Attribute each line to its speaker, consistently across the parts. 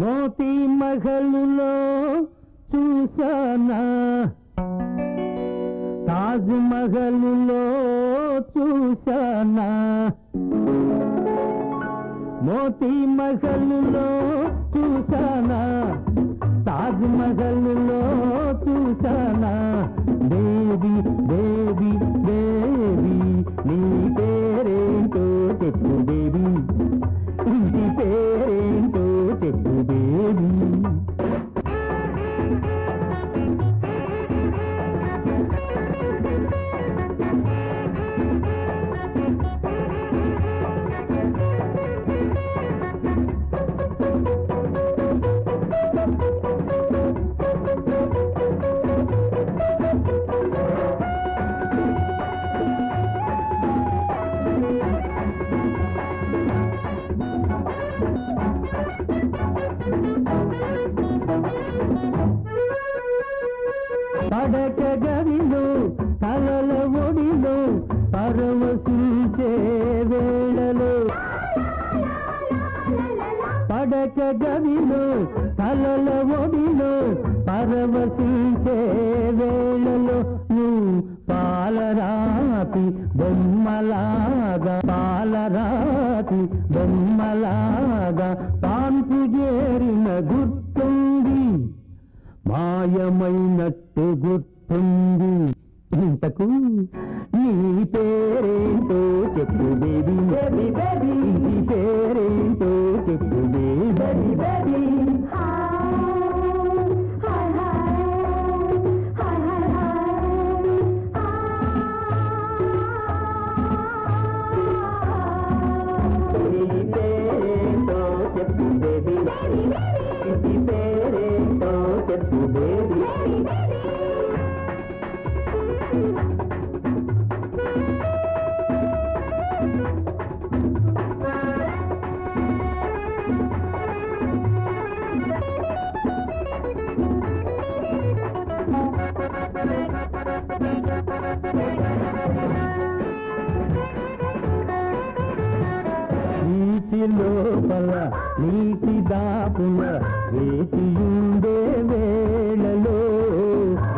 Speaker 1: మోతీ మహలులో చూసానా, తాజ్ మహలులో చూసానా, మోతీ మహలులో చూసానా, తాజ్ మహలులో చూసానా. బేబీ బేబీ బేబీ నీ పేరేంటో చెప్పు బేబీ, ఇంటి పేరేంటో చెప్పు బేబీ. పడక గదిలో కలల ఒడిలో పరవశించే వేళలో, పడక గదిలో కలల ఒడిలో పరవశించే వేళలో నువ్వు పాలరాతి బొమ్మలాగా, పాలరాతి బొమ్మలాగా పాన్పు చేరిన గుర్తుంది, మాయమైనట్టు గుర్తుంది. ఇంతకు నీ పేరేంటో చెప్పు బేబీ, ఇంటి పేరేంటో చెప్పు బేబీ. పేరేంటో చెప్పు బేబీ, ఇంటి పేరేంటో చెప్పు బేబీ. నీటి లోపల నీటి దాపుల వేచియుండే వేళలో,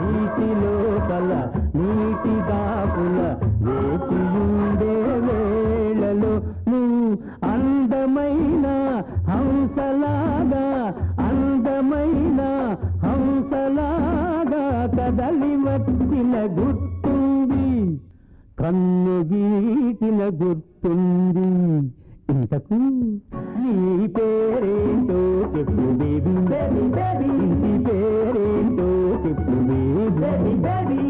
Speaker 1: నీటి లోపల నీటి దాపుల వేచియుండే వేళలో నువ్వు అందమైన హంసలాగా, అందమైన హంసలాగా కదలి వచ్చిన గుర్తుంది, కన్ను గీటిన గుర్తుంది. ఇంతకు నీ పేరేంటో చెప్పు బేబీ, ఇంటి పేరేంటో చెప్పు బేబీ.